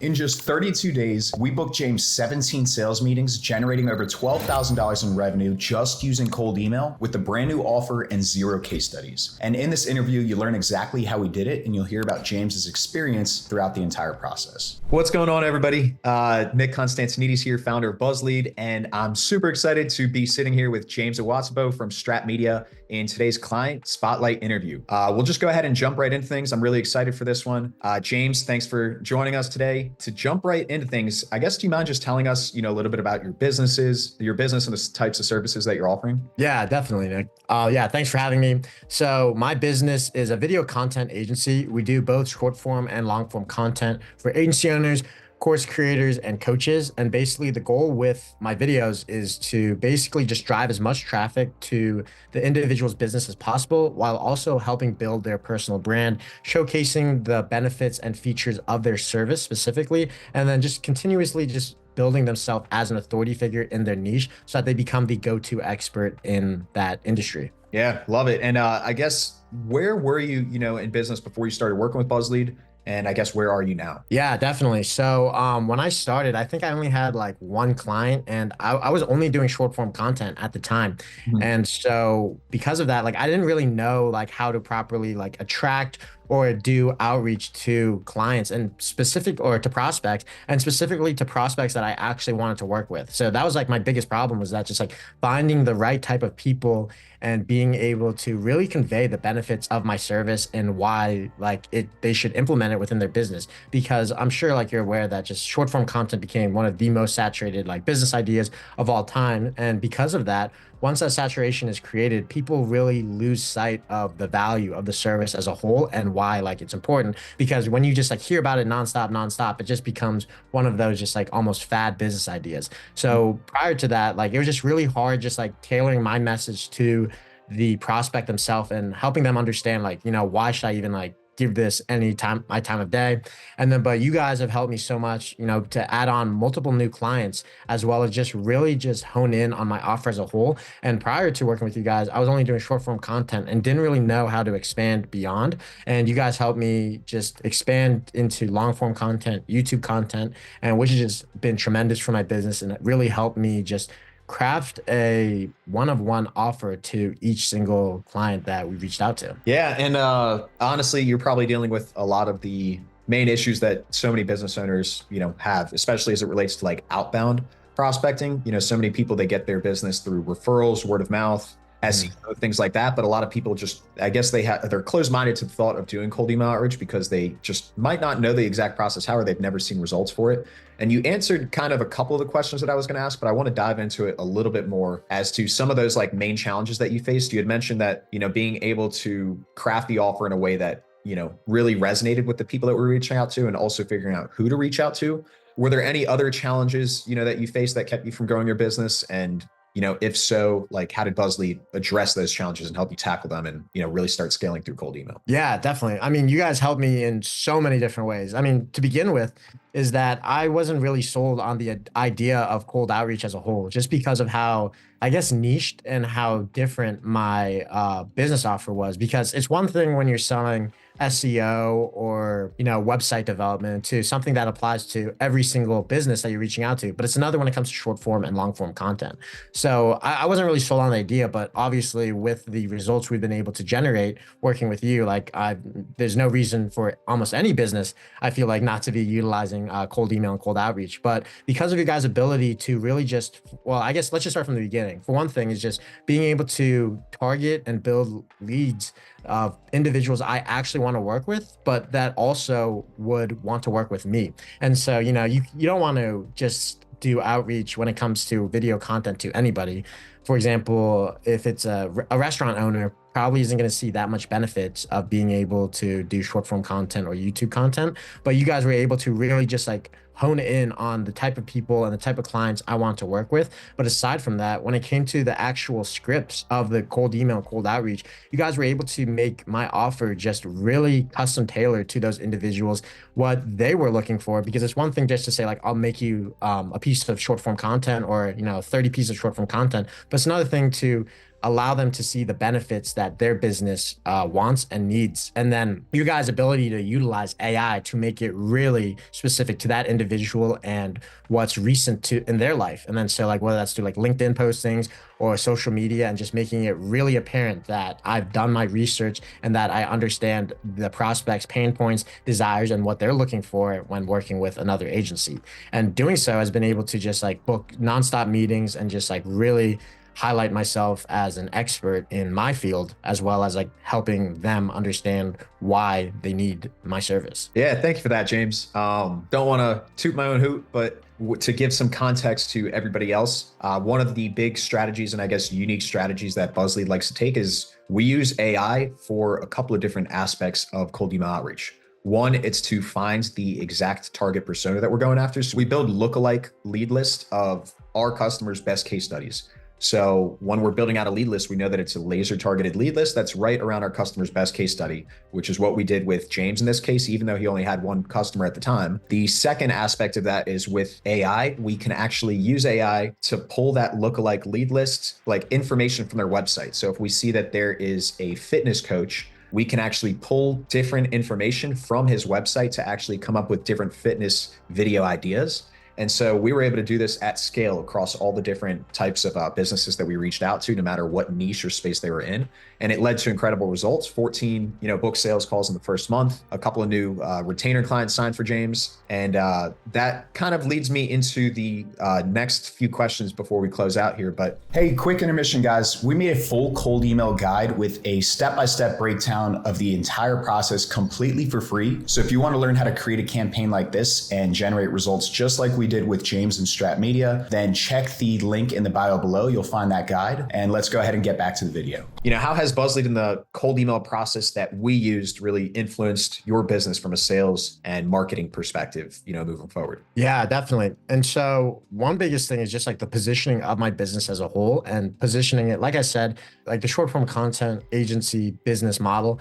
In just 32 days, we booked James 17 sales meetings, generating over $12,000 in revenue just using cold email with a brand new offer and zero case studies. And in this interview, you learn exactly how he did it, and you'll hear about James's experience throughout the entire process. What's going on, everybody? Nick Constantinides here, founder of BuzzLead, and I'm super excited to be sitting here with James Owatsubo from Strat Media in today's client spotlight interview. We'll just go ahead and jump right into things. I'm really excited for this one. James, thanks for joining us today. To jump right into things, I guess, do you mind just telling us, a little bit about your business and the types of services that you're offering? Yeah, definitely, Nick. Yeah, thanks for having me. So my business is a video content agency. We do both short form and long form content for agency owners, course creators, and coaches. And basically the goal with my videos is to basically just drive as much traffic to the individual's business as possible, while also helping build their personal brand, showcasing the benefits and features of their service specifically, and then just continuously just building themselves as an authority figure in their niche so that they become the go-to expert in that industry. Yeah, love it. And I guess, where were you, in business before you started working with BuzzLead? And I guess, where are you now? Yeah, definitely. So when I started, I think I only had like one client, and I was only doing short form content at the time. Mhm. And so because of that, like I didn't really know like how to properly like attract or do outreach to clients and to prospects, and specifically to prospects that I actually wanted to work with. So that was like my biggest problem, was that just like finding the right type of people and being able to really convey the benefits of my service and why they should implement it within their business. Because I'm sure like you're aware that just short form content became one of the most saturated like business ideas of all time. And because of that, once that saturation is created, people really lose sight of the value of the service as a whole and why like it's important. Because when you just like hear about it nonstop, it just becomes one of those just like almost fad business ideas. So prior to that, like it was just really hard just like tailoring my message to the prospect themselves and helping them understand like, why should I even like give this my time of day. And then but you guys have helped me so much, to add on multiple new clients, as well as just really just hone in on my offer as a whole. And prior to working with you guys, I was only doing short form content and didn't really know how to expand beyond. And you guys helped me just expand into long form content, YouTube content, and which has just been tremendous for my business. And it really helped me just craft a one-of-one offer to each single client that we reached out to. Yeah, and honestly, you're probably dealing with a lot of the main issues that so many business owners, have, especially as it relates to like outbound prospecting. So many people, they get their business through referrals, word of mouth, SEO, things like that. But a lot of people just, I guess they're closed-minded to the thought of doing cold email outreach because they just might not know the exact process, or they've never seen results for it. And you answered kind of a couple of the questions that I was going to ask, but I want to dive into it a little bit more as to some of those like main challenges that you faced. You had mentioned that, being able to craft the offer in a way that, really resonated with the people that we're reaching out to, and also figuring out who to reach out to. Were there any other challenges, that you faced that kept you from growing your business? And if so, like, how did BuzzLead address those challenges and help you tackle them and, really start scaling through cold email? Yeah, definitely. I mean, you guys helped me in so many different ways. I mean, to begin with, is that I wasn't really sold on the idea of cold outreach as a whole, just because of how, I guess, niched and how different my business offer was. Because it's one thing when you're selling SEO or, website development to something that applies to every single business that you're reaching out to, but it's another when it comes to short form and long form content. So I wasn't really sold on the idea, but obviously with the results we've been able to generate working with you, like there's no reason for almost any business, I feel like, not to be utilizing cold email and cold outreach. But because of your guys' ability to really just, well, I guess let's just start from the beginning. For one thing is just being able to target and build leads of individuals I actually want to work with, but that also would want to work with me. And so, you don't want to just do outreach when it comes to video content to anybody. For example, if it's a restaurant owner, probably isn't going to see that much benefits of being able to do short form content or YouTube content. But you guys were able to really just like hone in on the type of people and the type of clients I want to work with. But aside from that, when it came to the actual scripts of the cold email, cold outreach, you guys were able to make my offer just really custom tailored to those individuals, what they were looking for. Because it's one thing just to say like, I'll make you a piece of short form content or, 30 pieces of short form content. But it's another thing to allow them to see the benefits that their business wants and needs. And then you guys' ability to utilize AI to make it really specific to that individual and what's recent to in their life. And then so like whether that's through like LinkedIn postings or social media, and just making it really apparent that I've done my research and that I understand the prospects' pain points, desires, and what they're looking for when working with another agency. And doing so has been able to just like book nonstop meetings and just like really highlight myself as an expert in my field, as well as like helping them understand why they need my service. Yeah, thank you for that, James. Don't want to toot my own hoot, but to give some context to everybody else, one of the big strategies and I guess unique strategies that BuzzLead likes to take is we use AI for a couple of different aspects of cold email outreach. One, it's to find the exact target persona that we're going after. So we build lookalike lead list of our customers' best case studies. So when we're building out a lead list, we know that it's a laser targeted lead list that's right around our customer's best case study, which is what we did with James in this case, even though he only had one customer at the time. The second aspect of that is with AI, we can actually use AI to pull that lookalike lead list, like information from their website. So if we see that there is a fitness coach, we can actually pull different information from his website to actually come up with different fitness video ideas. And so we were able to do this at scale across all the different types of businesses that we reached out to, no matter what niche or space they were in. And it led to incredible results. 14, book sales calls in the first month, a couple of new retainer clients signed for James. And that kind of leads me into the next few questions before we close out here. But hey, quick intermission, guys. We made a full cold email guide with a step-by-step breakdown of the entire process completely for free. So if you want to learn how to create a campaign like this and generate results just like we did with James and Strat Media, then check the link in the bio below. You'll find that guide. And let's go ahead and get back to the video. How has BuzzLead and the cold email process that we used really influenced your business from a sales and marketing perspective, moving forward? Yeah, definitely. And so one biggest thing is just like the positioning of my business as a whole, and positioning it, like I said, like the short form content agency business model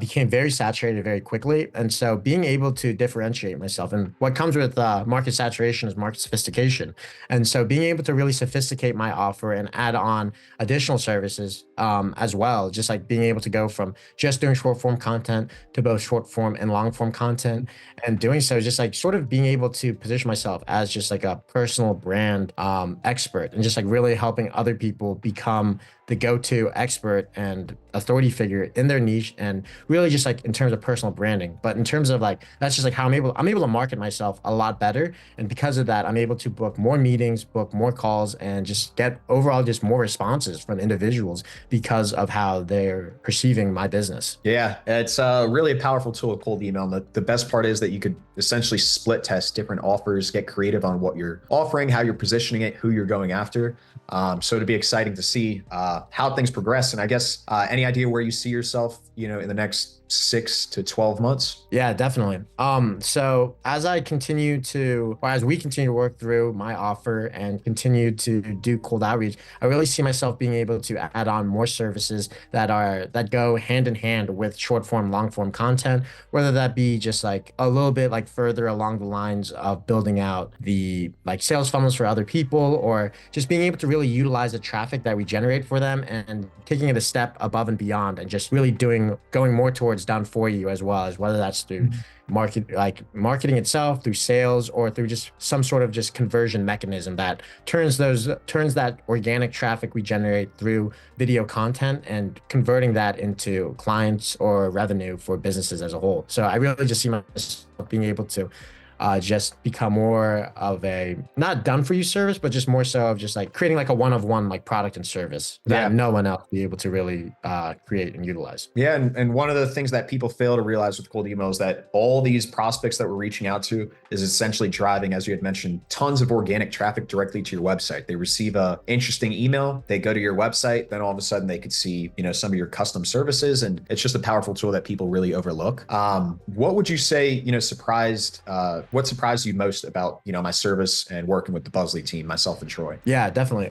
became very saturated very quickly. And so being able to differentiate myself, and what comes with market saturation is market sophistication. And so being able to really sophisticate my offer and add on additional services as well, just like being able to go from just doing short form content to both short form and long form content. And doing so, just like sort of being able to position myself as just like a personal brand expert, and just like really helping other people become the go-to expert and authority figure in their niche, and really just like in terms of personal branding. But in terms of like, that's just like how I'm able to market myself a lot better. And because of that, I'm able to book more meetings, book more calls, and just get overall just more responses from individuals because of how they're perceiving my business. Yeah, it's really a powerful tool with cold email. And the best part is that you could essentially split test different offers, get creative on what you're offering, how you're positioning it, who you're going after. So it'd be exciting to see how things progress. And I guess any idea where you see yourself, in the next 6 to 12 months? Yeah, definitely. So as we continue to work through my offer and continue to do cold outreach, I really see myself being able to add on more services that go hand in hand with short form, long form content, whether that be just like a little bit like further along the lines of building out the like sales funnels for other people, or just being able to really utilize the traffic that we generate for them and taking it a step above and beyond, and just really going more towards done for you, as well as whether that's through marketing itself, through sales, or through just some sort of just conversion mechanism that turns that organic traffic we generate through video content and converting that into clients or revenue for businesses as a whole. So I really just see myself being able to just become more of a not done for you service, but just more so of just like creating like a one-of-one like product and service that no one else will be able to really create and utilize. Yeah. And one of the things that people fail to realize with cold email is that all these prospects that we're reaching out to is essentially driving, as you had mentioned, tons of organic traffic directly to your website. They receive a interesting email, they go to your website, then all of a sudden they could see, some of your custom services. And it's just a powerful tool that people really overlook. What would you say, what surprised you most about, my service and working with the BuzzLead team, myself and Troy? Yeah, definitely.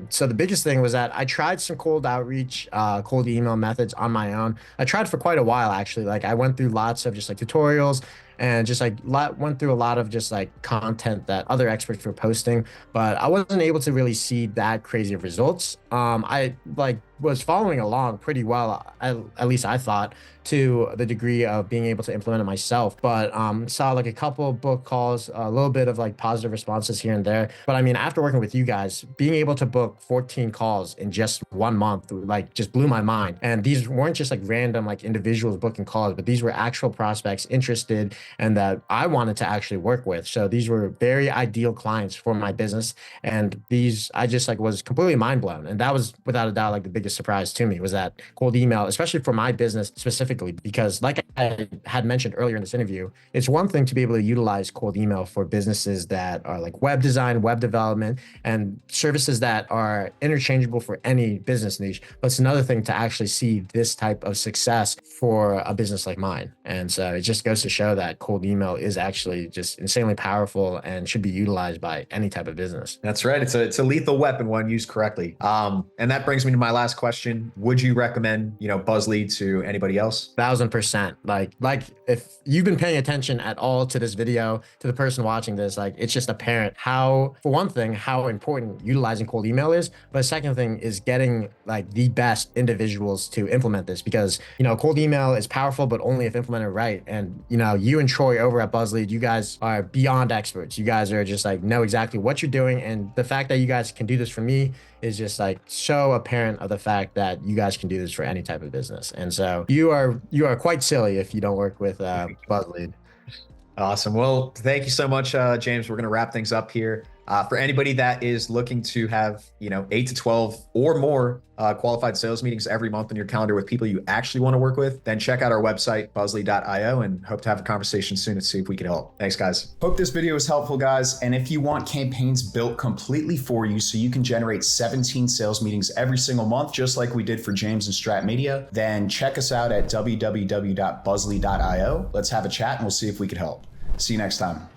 So the biggest thing was that I tried some cold outreach, cold email methods on my own. I tried for quite a while, actually. Like I went through lots of just like tutorials and just like went through a lot of just like content that other experts were posting, but I wasn't able to really see that crazy of results. I like was following along pretty well, at least I thought, to the degree of being able to implement it myself, but saw like a couple of book calls, a little bit of like positive responses here and there. But I mean, after working with you guys, being able to book 14 calls in just 1 month like just blew my mind. And these weren't just like random like individuals booking calls, but these were actual prospects interested and that I wanted to actually work with. So these were very ideal clients for my business, and these I just like was completely mind blown. And that was without a doubt like the biggest surprise to me, was that cold email, especially for my business specifically, because like I had mentioned earlier in this interview, it's one thing to be able to utilize cold email for businesses that are like web design, web development, and services that are interchangeable for any business niche. But it's another thing to actually see this type of success for a business like mine. And so it just goes to show that cold email is actually just insanely powerful and should be utilized by any type of business. That's right. It's a lethal weapon when used correctly. And that brings me to my last question. Would you recommend, BuzzLead to anybody else? 1000%. Like if you've been paying attention at all to this video, to the person watching this, like it's just apparent how, for one thing, how important utilizing cold email is. But the second thing is getting like the best individuals to implement this, because, cold email is powerful, but only if implemented right. And, you and Troy over at BuzzLead, you guys are beyond experts. You guys are just like know exactly what you're doing. And the fact that you guys can do this for me is just like so apparent of the fact that you guys can do this for any type of business. And so you are quite silly if you don't work with BuzzLead. Awesome. Well, thank you so much, James. We're going to wrap things up here. For anybody that is looking to have, 8 to 12 or more qualified sales meetings every month on your calendar with people you actually want to work with, then check out our website, buzzlead.io, and hope to have a conversation soon to see if we can help. Thanks, guys. Hope this video was helpful, guys. And if you want campaigns built completely for you so you can generate 17 sales meetings every single month, just like we did for James and Strat Media, then check us out at www.buzzlead.io. Let's have a chat and we'll see if we can help. See you next time.